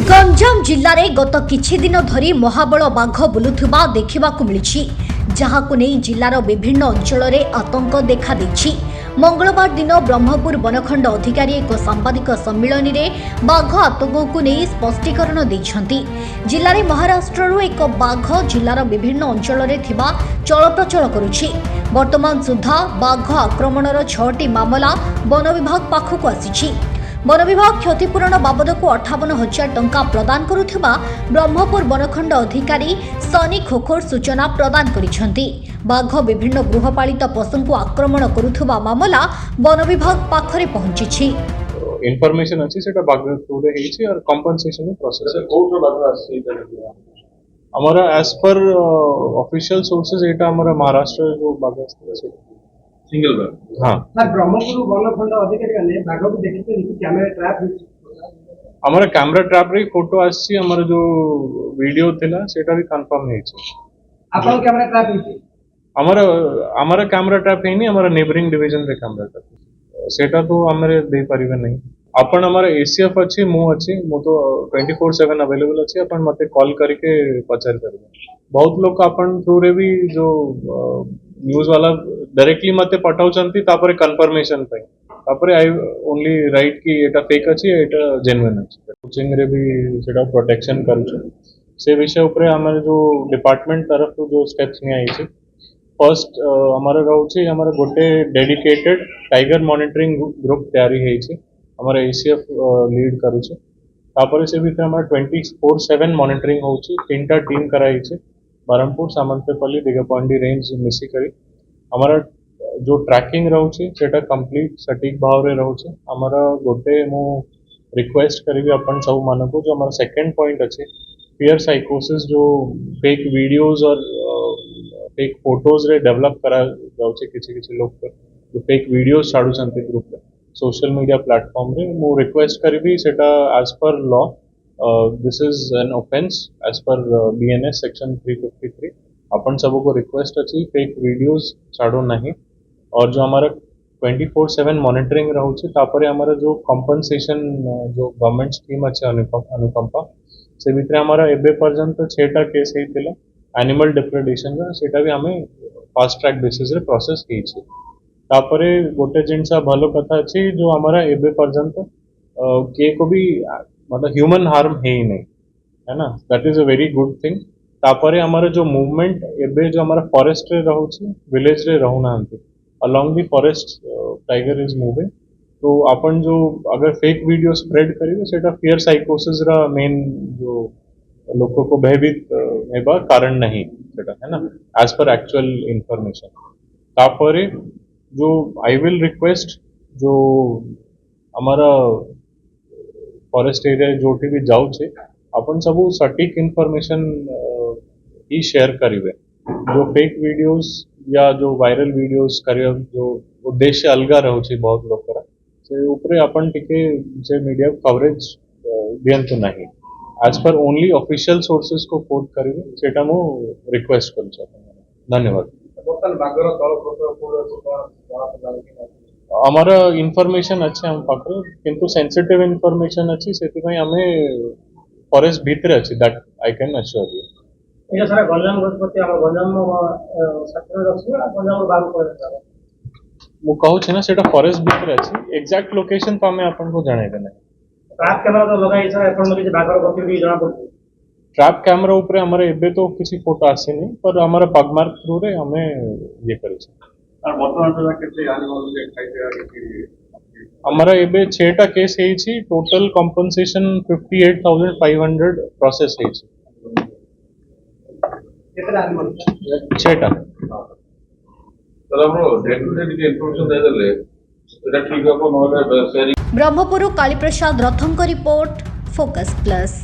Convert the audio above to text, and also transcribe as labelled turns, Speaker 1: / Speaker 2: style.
Speaker 1: गंजाम जिल्लारे गत किछि दिन धरी महाबल बाघ बुलुथुबा देखिबाकु मिलिछि, जहाकु नेई जिल्लार विभिन्न अंचल में आतंक देखा देछि। मंगलवार दिन ब्रह्मपुर वनखंड अधिकारी एक सांबादिक सम्मिलन में बाघ आतंक को नहीं स्पष्टीकरण देइछंती। जिल्लारे महाराष्ट्र एक बाघ जिल्लार विभिन्न अंचल में थिबा चलप्रचल करुछि। वर्तमान सुधा बाघ आक्रमणर 6टी मामला वन विभाग पाखकु आसिछि। वन विभाग क्षतिपूरण बाबद को 58,000 टंका प्रदान करुथिबा ब्रह्मपुर वनखंड अधिकारी सनी खोखोर सूचना प्रदान करिसेंती। बाघ विभिन्न गृहपालित पशु को आक्रमण करुथिबा मामला वन विभाग पाखरे पहुंचिछि।
Speaker 2: इनफॉरमेशन अछि सेटा बाघ थ्रू हेछि और कंपनसेशन प्रोसेस कोठो बाघ आछि हमारा एज पर ऑफिशियल सोर्सेस एटा हमारा महाराष्ट्र जो बाघ अछि सिंगल बाघ। हां
Speaker 3: सर ब्रह्मपुर वनखंड अधिकारी ने बाघ को देखिते कैमरा ट्रैप
Speaker 2: हमारा कैमरा ट्रैप रे फोटो आछि हमारा जो वीडियो थिला सेटा भी कंफर्म हेछि।
Speaker 3: आपन कैमरा ट्रैप हेछि
Speaker 2: हमारा कैमरा ट्रैप हेनी हमारा नेबरिंग डिवीजन रे कैमरा ट्रैप सेटा तो हमरे दे परिबे नहीं। अपन हमारा एसीएफ अछि मु तो 24/7 अवेलेबल अछि। अपन मते कॉल करके पचार करबे। बहुत लोग अपन थ्रू रे भी जो न्यूज वाला डायरेक्टली मते पठाउचंती तापरे कंफर्मेशन पे तापरे आई ओनली राइट की एटा फेक अछि एटा जेन्युइन अछि। कोचिंग रे भी सेटा प्रोटेक्शन करू से विषय ऊपर हमर जो डिपार्टमेंट तरफ जो स्टेप्स नि आइ छै। फर्स्ट हमारा रहउछि हमारा गोटे डेडिकेटेड टाइगर मॉनिटरिंग ग्रुप तैयारी हेइ छै। हमारा एसीएफ लीड करू छै। तापरे से भी हमारा 24/7 मॉनिटरिंग होउछि। 3टा टीम कराई छै बरहमपुर सामंतपल्ली दिगपंडी रेंज मिसी करी हमारा जो ट्रैकिंग रहउछि सेटा कंप्लीट सटीक भाव रे रहउछि। हमारा गोटे मु रिक्वेस्ट करिवे अपन सब मानको जो हमारा सेकंड पॉइंट अछि फियर साइकोसिस जो फेक वीडियोस और फेक फोटोज रे डेवलप करा जाउछि किछि लोग पर जो फेक वीडियोस छाडू छन्ते ग्रुप पे सोशल मीडिया प्लेटफॉर्म रे मु रिक्वेस्ट करिवी सेटा as per law this is an offence as per BNS section 353। अपन सबको को रिक्वेस्ट अछि फेक वीडियोस छाडो नहीं। और जो हमारा 24/7 मॉनिटरिंग रहउछि तापरे हमारा जो कंपनसेशन जो गवर्नमेंट स्कीम अछि अनुकंपा से भितर हमारा एबे पर्यंत 6टा केस हेतिला एनिमल डिप्रेडेशन रा सेटा भी हमें फास्ट ट्रैक बेसिस रे प्रोसेस हेइ छै। तापरे गोटे जिनसा भलो कथा अछि जो हमारा एबे पर्यंत के को भी मतलब ह्यूमन हार्म है ही नहीं है ना। That is a very good thing. तापरे हमारा जो मूवमेंट एबे जो हमारा फॉरेस्ट रे रहउछि विलेज रे रहू नांती along the forest tiger is moving. तो अपन जो अगर फेक वीडियो स्प्रेड करिवे सेटा फियर साइकोसिस रा मेन जो लोगों को भयभीत हेबा कारण नहीं सेटा है ना एज पर एक्चुअल इंफॉर्मेशन। तापरे जो आई विल रिक्वेस्ट जो हमारा फॉरेस्ट एरिया जोटी भी जाऊ छे अपन सब सटीक इंफॉर्मेशन ही शेयर करिवे। जो फेक वीडियोस या जो वायरल वीडियोस करियो जो उद्देश्य अलगा रहउ छे बहुत लोग करा से ऊपर अपन टिके जे मीडिया कवरेज दियंतु नहीं as per only official sources को कोट करिवे सेटा मु रिक्वेस्ट करू छ। धन्यवाद।
Speaker 3: टोटल बागर तळ कोन
Speaker 2: हमारा इनफॉरमेशन अच्छे हम पाखरे किंतु सेंसिटिव इनफॉरमेशन अच्छी सेति पई हमें फॉरेस्ट भीतर अच्छी that I can assure you.
Speaker 3: ये सारा गंजाम गजपति हम गंजाम सत्र रखु गंजाम बाग को
Speaker 2: मु कहू छै ना सेटा फॉरेस्ट भीतर अच्छी एग्जैक्ट लोकेशन तो हमें अपन को जणाइबे नहीं।
Speaker 3: ट्रैप कैमरा तो लगाई सर अपन में बागर गति भी जना पड़े।
Speaker 2: ट्रैप कैमरा ऊपर हमारे एबे तो किसी फोटो आसे नहीं पर हमारा पगमार्क थ्रू रे हमें ये करे छै।
Speaker 3: और वर्तमान सुधा केते एनिमल के खाइते
Speaker 2: हमारा एबे 6टा केस हेइ छी। टोटल कंपनसेशन 58,500 प्रोसेस हेइ छी।
Speaker 3: केते एनिमल
Speaker 2: 6टा
Speaker 4: तर हमरो डे टू डे के इंफॉर्मेशन दे देले एटा ठीक हो नले शेयरिंग।
Speaker 1: ब्रह्मपुर कालीप्रसाद रथंक रिपोर्ट फोकस प्लस।